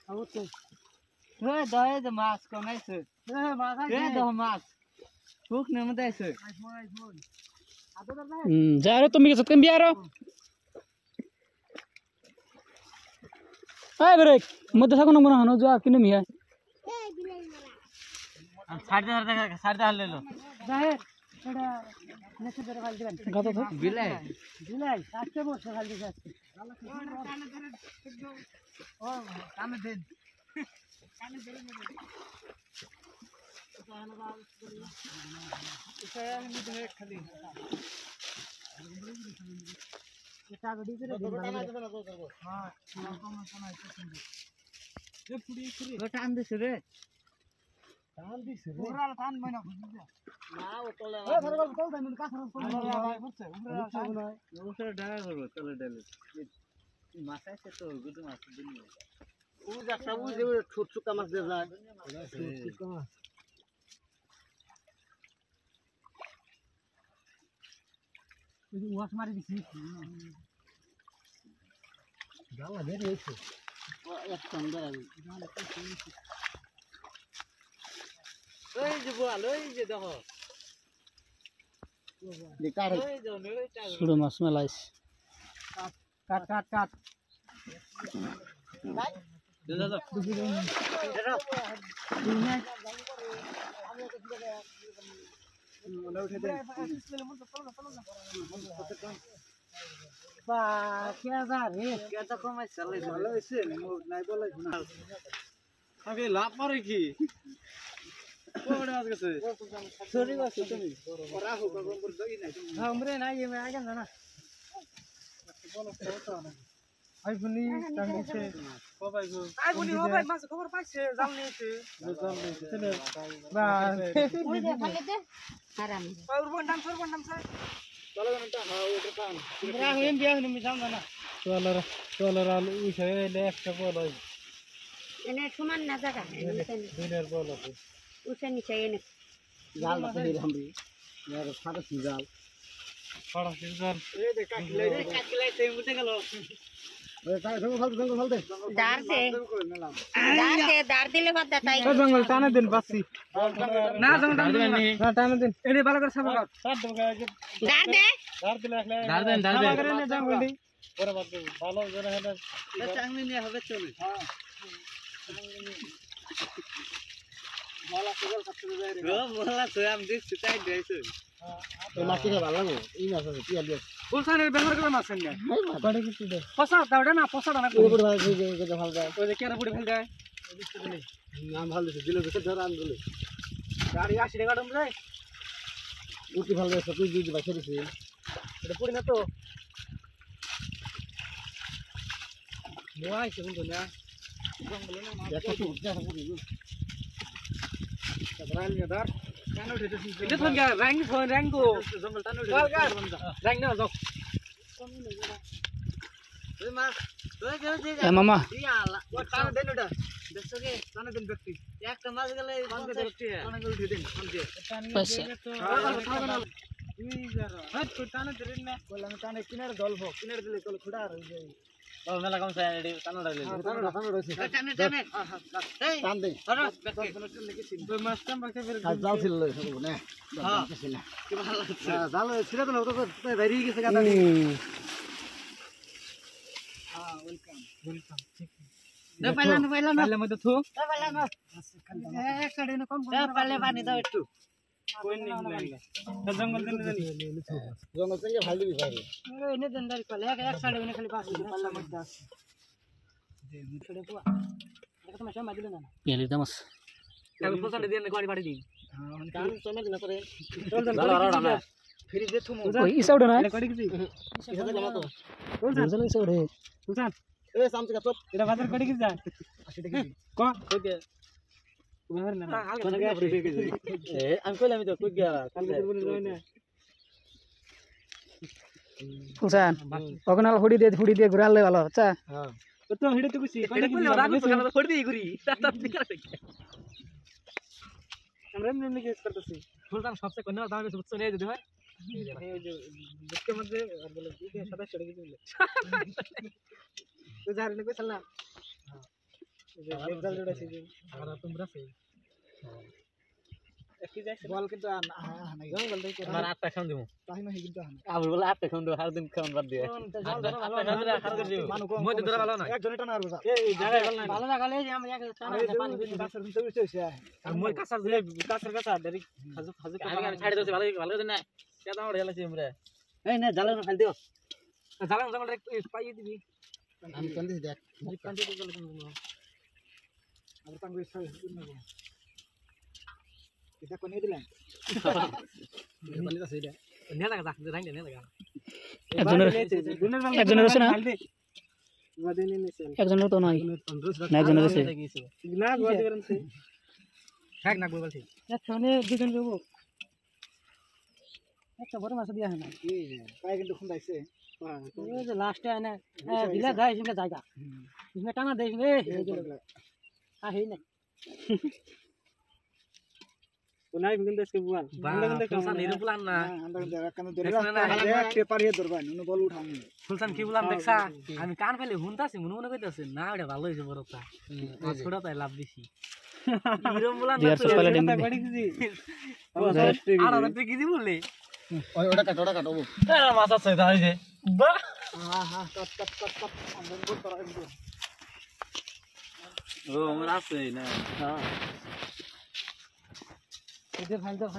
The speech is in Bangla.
অবশ্যই রে দয়ে যে মাছ কোনাইছে মাছ রে দহ মাছ ফুক নেমে দাইছে जा रे तुम्ही कसं कमी यार आय बरे मध्ये थाकून म्हणा हनो जो किने मी आहे साडे दहा लेलो जाहे एडा नेसे दर खाली दिबन गातो तो बिलाय जुलाई 7 वर्ष खाली दिबन ओ कामे देन खाली এটা গডি করে দিন हां ये पुडी पुडी টান দিছে রে টান দিছে পুরা টান মইনা না ও তলে এ ধরে চল দেন কাছ বুঝছে ওসরে ডালা করব তলে ডালে মাছ আছে তো গুড মাছ দিন ও যাকটা ও যে ছোট ছোট মাছ দে যায় ছোট মাছ এই ওয়াস মারি দিছি গালা বের হইছে এক সন্ধ্যা ওই যে বল ওই যে দেখো বেকার ওই যে ওইটা सुडो मास में लाइस কাট কাট কাট দাদা বা কে যা রে কেটা কমাই চালাই ভালো হইছে নাই বলাই না আগে লাভ মারে কি কোড়ে আজ গেছে সরি বাস তুমি ওরা হোক গম করে দই নাই हमरे নাই এ আগে না বলো তো না আই বুনি টাঙ্গিছে ও ভাই গো আই বুনি ও ভাই মাছ খবর পাইছে জাল নিয়েছে বা ওই দে ফলে দে হারাম পাউর বন্ডাম স্যার চলো না হ্যাঁ ওটা কাম আমরা হেম বিয়া হনি মিজাম না চলার আলু উঠে এলে একটা বল হয় এনে সমান না জায়গা দিনের বল আছে উঠে নিচে এনে জাল না হের হামরি यार সাদা জাল সাদা জাল এই দেখ কাকিলাই সেই উঠে গেল ওই তাই জঙ্গল ফল দে দাঁড় দিলে বাদ দে তাই জঙ্গল টানে দিন বাসি না জঙ্গল না টানে দিন এনে ভালো করে সাবা সাত দাঁড় দে দাঁড় দিলে দাঁড় দেন করে জঙ্গলি পরে বাদ দে ভালো জোরে হেলে চাংনি নিয়ে হবে চলে ভালো সুগল কাটতে যায় রে বলা তো আমি দেখছি তাই দিয়েছে এই মাছ কে ভালো লাগে এই মাছ আছে পিয়া দিয়ে ফুলসানের ব্যবহার করে মাছ না পড়ে কিছু দে পসা দাওড়া না পসা না পুরো ভাই যে ভালো যায় ওই যে কেরা পুরো ভালো যায় নাম ভালো দিছে দিলে তো ধর আন দিলে গাড়ি 80 টাকা দাম যায় উঠি ভালো যায় তুই দিদি বাকি দিছি এটা পড়ি না তো মোয়াই সেগুন তো না জঙ্গলে না মাছ দেখো তো উঠে পুরি রাল নিদার কেন উঠেছিস এটা তো র‍্যাঙ্ক গো জঙ্গল টানো র‍্যাঙ্ক না যাও ওই মাছ ওই যে ए मामा ইয়ালা ও টানো দেন ওটা দেখছো কি টানো দেন ব্যক্তি একটা মাছ গেলে 50 টাকা টানো উঠে দেন আনতে पैसे তুই যারা হ্যাঁ তুই টানো দেন না বললাম টানে কিনারে দলবো কিনারে দিলে কল খুড়া আর হয়ে যায় বাবা মেলা কম সাই রেডি টানো ডালে টানো রয়েছে টানে টানে এই টান দে ধরো তুই মাছ টান বাকি ফের জাল ছিল সব না হ্যাঁ ছিল কি ভালো লাগছে জাল ছিল তো তো বাইরে গেছে গাদা হ্যাঁ ওয়েলকাম ঠিক দে পাইলা না পালে মধ্যে থু পাইলা না এক সাইডে না কম পাইলে পানি দাও একটু কোই নেই না জঙ্গল দেন জঙ্গল থেকে ভাল দিবি ভাই এনে দেন দাঁড়ি পালে এক সাইডে এনে খালি পাস পাল্লা মধ্যে আছে দে মুছড়ে পোয়া এটা তো মাছ মাগিলে না ये ले दमस কাল পোসাড়ে দেন গাড়ি বাড়ি দিন হ্যাঁ কাল সময় দিন করে চল দেন ফিরি দে থুমু ओय इस साइड ना কড়ি কি এটা জামা তো चल इस साइड है সুলতান এ সামনে কা চপ এটা বাজার কড়ি কি যায় সেটা কি কোন ওকে উনার না কোন গয়া পড়ে গেছে এ আমি কইলাম তো কই গয়া কাল বলে যাই না फुलसान ओकनाल हुडी दे घुराल ले वाला अच्छा हां तो हिडे तो कुछ এটা কইলে রাগ তো ফড় দি গুরি তা ঠিক আছে আমরা এমনি কেস করতেছি সুলতান সবচেয়ে কোন দামে বুঝছ নেই যদি হয় এই যে বুঝতে মধ্যে আর বলে কি সাদা চড়ে গেছে তো জানি না কইছল না বেজাল জোড়াছে যে আর তোমরা সেই একই যাইছে বল কিন্তু নাই জঙ্গল দেই করে আমার 8টা খান দিমু তাই না কিন্তু আবার বলে 8টা খান দাও, সারাদিন খাওন বাদ দিয়ে 8টা খান করে দিও। মইতে ধরে ভালো না, একজনে টানা আর বসা এই জায়গায় ভালো না। ভালো লাগালে যে আমি এক টানা পানি দিই গাছের ভিতরে উঠেছে আর মই কাঁচা দিলে কাঁচের কাঁচা ডাইরেক্ট খাজু খাজু আমি ছাড়ি দিছি, ভালো ভালো দিন না কেদা আমার হেলাছি আমরা। এই না জালে না খাল দিও, জালে জালে একটু পাইয়ে দিবি। আমি কোন দিকে দেখ এই কান্দি তো জালে কোন আর টাঙ্গু ইচ্ছা না এটা কোনে দিলেন বলিতা সেইটা নে লাগা রাখ রাইন নে লাগা একজনের আছে না, ওয়াদিনে নেছে একজনের তো নাই না, একজনের আছে না ওয়াদি করেন সে থাক না বলছি একজনে দুজন যাব একটা বড় মাছ দিয়া হয় না কি পায় কিন্তু খুঁদাইছে এই যে লাস্টে আনা দিলা যায় সিমলা জায়গা इसमें টানা দেই আ হেই না কোনাই কিন্তু দেশকে বুয়াল বান্দা কিন্তু কোসা নিরু প্লান না আমরা দেখা কেন ধরে পেপার হে ধরবা নুন বল উঠামু সুলতান কি বললাম দেখছা আমি কান ফেলে হুনতাছি মনে মনে কইতাছি না ওটা ভালো হইছে বড়টা মাছ ছোড়া তাই লাভ দিছি ইরম বললাম না তো বাড়ি দিছি আর ওটা কি দি বললি ওই ওটা কাটো তারা মাছ আছে তাই যে বাহ হ্যাঁ কাট আমরা বল করা একদম ও আমার আছে না এই যে ফাইল দাও